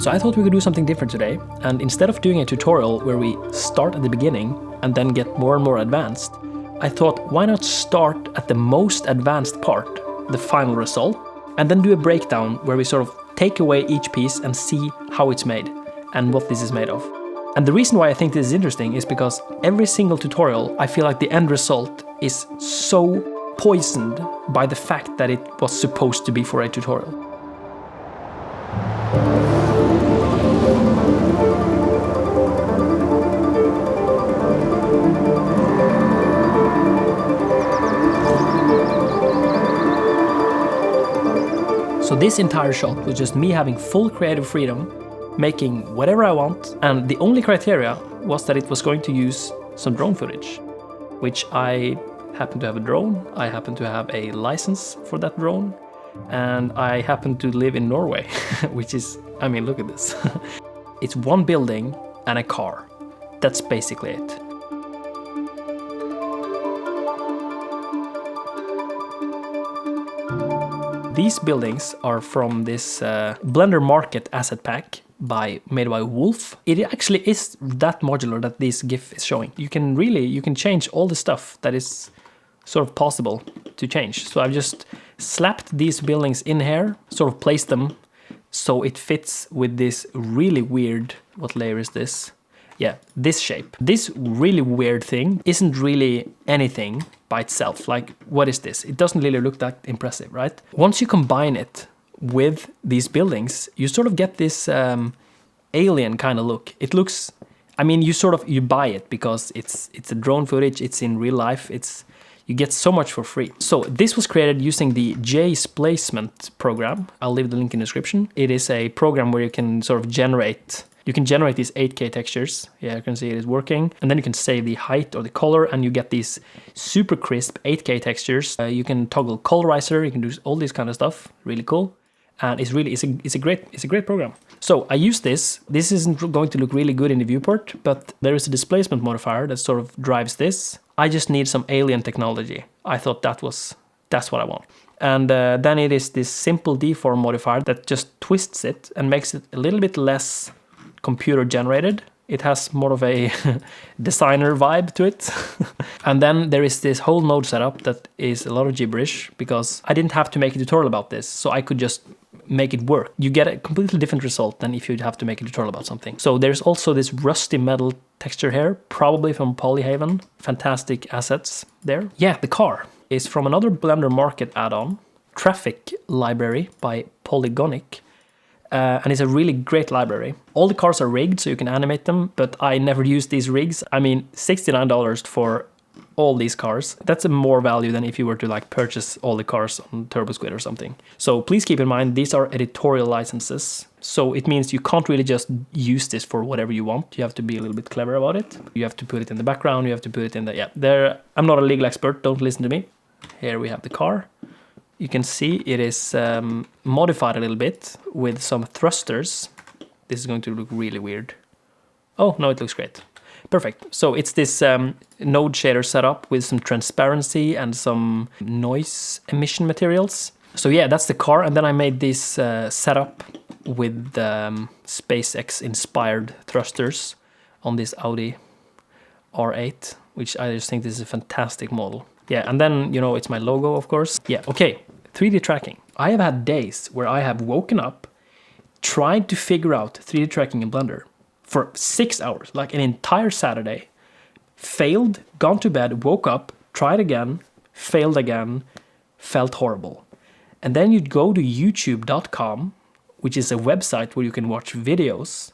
So I thought we could do something different today, and instead of doing a tutorial where we start at the beginning and then get more and more advanced, I thought why not start at the most advanced part, the final result, and then do a breakdown where we sort of take away each piece and see how it's made and what this is made of. And the reason why I think this is interesting is because every single tutorial, I feel like the end result is so poisoned by the fact that it was supposed to be for a tutorial. So this entire shot was just me having full creative freedom, making whatever I want, and the only criteria was that it was going to use some drone footage, which I happen to have a drone, I happen to have a license for that drone, and I happen to live in Norway, which is, I mean, look at this. It's one building and a car. That's basically it. These buildings are from this Blender Market asset pack made by Wolf. It actually is that modular that this GIF is showing. You can change all the stuff that is sort of possible to change. So I've just slapped these buildings in here, sort of placed them so it fits with this really weird, what layer is this? Yeah, this shape. This really weird thing isn't really anything by itself. Like, what is this? It doesn't really look that impressive, right? Once you combine it with these buildings, you sort of get this alien kind of look. It looks, I mean, you buy it because it's a drone footage, it's in real life, you get so much for free. So this was created using the J-Splacement program. I'll leave the link in the description. It is a program where you can sort of generate these 8K textures. Yeah, you can see it is working. And then you can save the height or the color and you get these super crisp 8K textures. You can toggle colorizer, you can do all this kind of stuff. Really cool. And it's a great program. So I use this. This isn't going to look really good in the viewport, but there is a displacement modifier that sort of drives this. I just need some alien technology. I thought that's what I want. And then it is this simple deform modifier that just twists it and makes it a little bit less computer generated. It has more of a designer vibe to it. And then there is this whole node setup that is a lot of gibberish because I didn't have to make a tutorial about this, so I could just make it work. You get a completely different result than if you'd have to make a tutorial about something. So there's also this rusty metal texture here, probably from Polyhaven. Fantastic assets there. Yeah, the car is from another Blender Market add-on, Traffic Library by Polygonic. And it's a really great library. All the cars are rigged, so you can animate them, but I never use these rigs. I mean, $69 for all these cars. That's a more value than if you were to like purchase all the cars on TurboSquid or something. So please keep in mind, these are editorial licenses. So it means you can't really just use this for whatever you want. You have to be a little bit clever about it. You have to put it in the background, you have to put it in the, I'm not a legal expert, don't listen to me. Here we have the car. You can see it is modified a little bit with some thrusters. This is going to look really weird. Oh, no, it looks great. Perfect. So it's this node shader setup with some transparency and some noise emission materials. So yeah, that's the car. And then I made this setup with SpaceX inspired thrusters on this Audi R8, which I just think this is a fantastic model. Yeah, and then, you know, it's my logo, of course. Yeah, okay, 3D tracking. I have had days where I have woken up, tried to figure out 3D tracking in Blender for 6 hours, like an entire Saturday, failed, gone to bed, woke up, tried again, failed again, felt horrible. And then you'd go to youtube.com, which is a website where you can watch videos,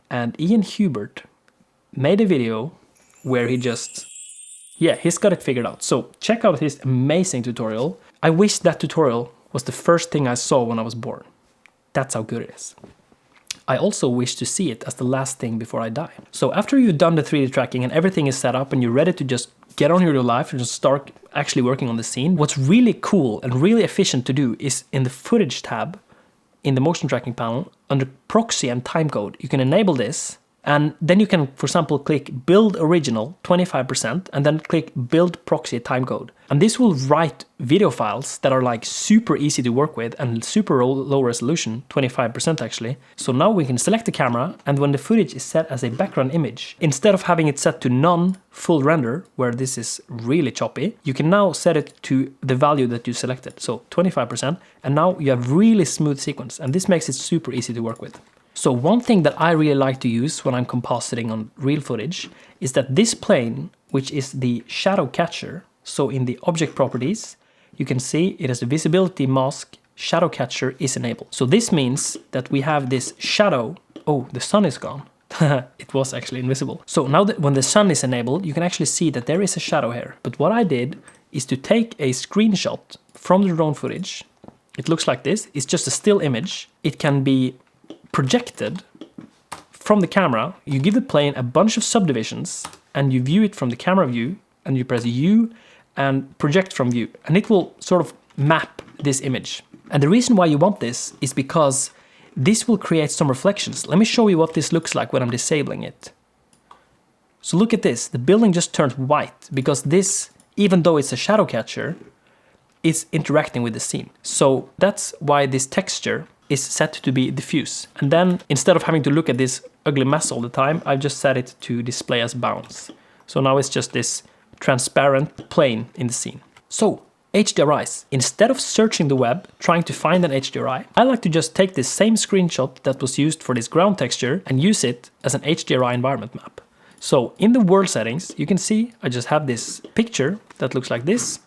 and Ian Hubert made a video where he just... yeah, he's got it figured out. So check out his amazing tutorial. I wish that tutorial was the first thing I saw when I was born. That's how good it is. I also wish to see it as the last thing before I die. So after you've done the 3D tracking and everything is set up and you're ready to just get on with your life and just start actually working on the scene, what's really cool and really efficient to do is in the footage tab in the motion tracking panel under proxy and timecode, you can enable this And then you can, for example, click build original 25% and then click build proxy timecode. And this will write video files that are like super easy to work with and super low resolution, 25% actually. So now we can select the camera, and when the footage is set as a background image, instead of having it set to none full render, where this is really choppy, you can now set it to the value that you selected. So 25%, and now you have really smooth sequence, and this makes it super easy to work with. So one thing that I really like to use when I'm compositing on real footage is that this plane, which is the shadow catcher, so in the object properties, you can see it has a visibility mask, shadow catcher is enabled. So this means that we have this shadow. Oh, the sun is gone. It was actually invisible. So now that when the sun is enabled, you can actually see that there is a shadow here. But what I did is to take a screenshot from the drone footage. It looks like this. It's just a still image. It can be projected from the camera. You give the plane a bunch of subdivisions and you view it from the camera view, and you press U and project from view, and it will sort of map this image. And the reason why you want this is because this will create some reflections. Let me show you what this looks like when I'm disabling it. So look at this, the building just turned white because this, even though it's a shadow catcher, is interacting with the scene. So that's why this texture is set to be diffuse. And then instead of having to look at this ugly mess all the time, I've just set it to display as bounce. So now it's just this transparent plane in the scene. So HDRIs. Instead of searching the web, trying to find an HDRI, I like to just take this same screenshot that was used for this ground texture and use it as an HDRI environment map. So in the world settings, you can see I just have this picture that looks like this,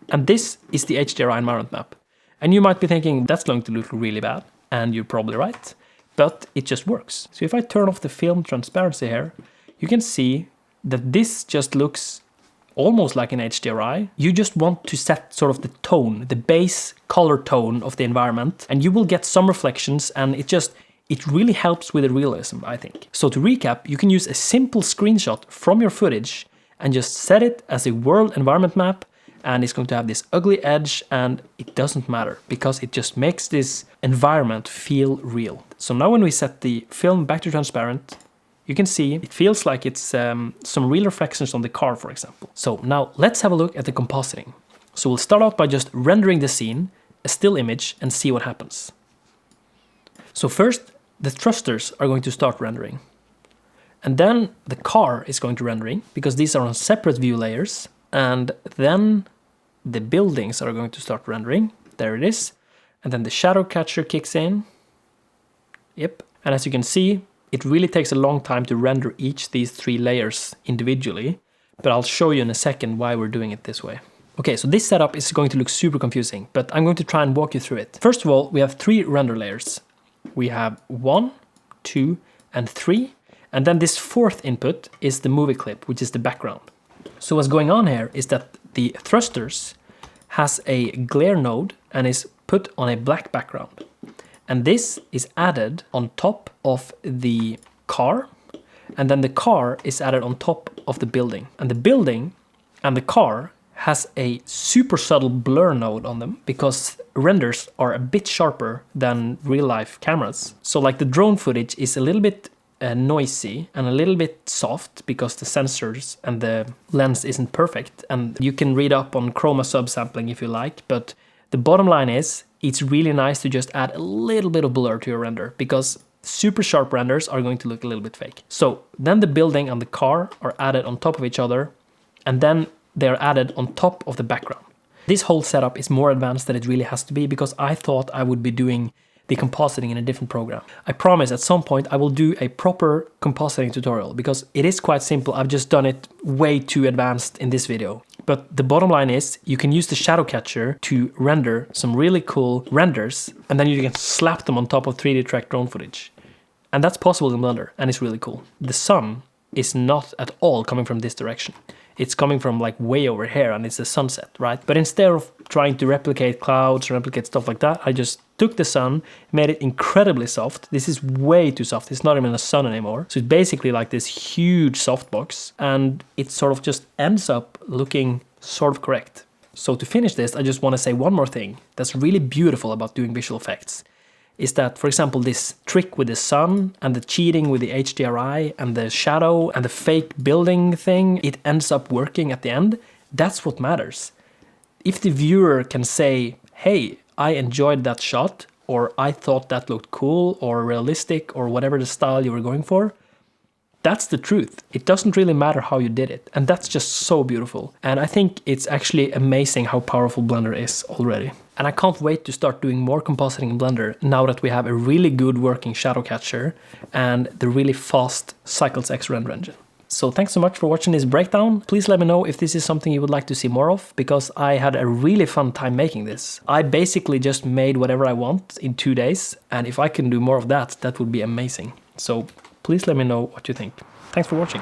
and this is the HDRI environment map. And you might be thinking that's going to look really bad, and you're probably right, but it just works. So if I turn off the film transparency here, you can see that this just looks almost like an HDRI. You just want to set sort of the tone, the base color tone of the environment, and you will get some reflections, and it really helps with the realism, I think. So to recap, you can use a simple screenshot from your footage and just set it as a world environment map, and it's going to have this ugly edge, and it doesn't matter because it just makes this environment feel real. So now when we set the film back to transparent, you can see it feels like it's some real reflections on the car, for example. So now let's have a look at the compositing. So we'll start out by just rendering the scene, a still image, and see what happens. So first, the thrusters are going to start rendering. And then the car is going to rendering because these are on separate view layers. And then the buildings are going to start rendering. There it is. And then the shadow catcher kicks in. Yep. And as you can see, it really takes a long time to render these three layers individually, but I'll show you in a second why we're doing it this way. Okay, so this setup is going to look super confusing, but I'm going to try and walk you through it. First of all, we have 3 render layers. We have 1, 2, and 3, and then this 4th input is the movie clip, which is the background. So what's going on here is that the thrusters has a glare node and is put on a black background. And this is added on top of the car, and then the car is added on top of the building. And the building and the car has a super subtle blur node on them because renders are a bit sharper than real-life cameras. So like the drone footage is a little bit noisy and a little bit soft because the sensors and the lens isn't perfect. And you can read up on chroma subsampling if you like, but the bottom line is it's really nice to just add a little bit of blur to your render because super sharp renders are going to look a little bit fake. So then the building and the car are added on top of each other, and then they're added on top of the background. This whole setup is more advanced than it really has to be because I thought I would be doing the compositing in a different program. I promise at some point I will do a proper compositing tutorial because it is quite simple. I've just done it way too advanced in this video. But the bottom line is you can use the shadow catcher to render some really cool renders, and then you can slap them on top of 3D track drone footage. And that's possible in Blender, and it's really cool. The sun is not at all coming from this direction. It's coming from like way over here, and it's a sunset, right? But instead of trying to replicate clouds or replicate stuff like that, I just took the sun, made it incredibly soft. This is way too soft. It's not even a sun anymore. So it's basically like this huge softbox, and it sort of just ends up looking sort of correct. So to finish this, I just want to say one more thing that's really beautiful about doing visual effects. is that, for example, this trick with the sun and the cheating with the HDRI and the shadow and the fake building thing, it ends up working at the end. That's what matters. If the viewer can say, hey, I enjoyed that shot, or I thought that looked cool or realistic or whatever the style you were going for, that's the truth. It doesn't really matter how you did it. And that's just so beautiful. And I think it's actually amazing how powerful Blender is already. And I can't wait to start doing more compositing in Blender now that we have a really good working shadow catcher and the really fast Cycles X render engine. So thanks so much for watching this breakdown. Please let me know if this is something you would like to see more of, because I had a really fun time making this. I basically just made whatever I want in 2 days, and if I can do more of that, that would be amazing. So please let me know what you think. Thanks for watching.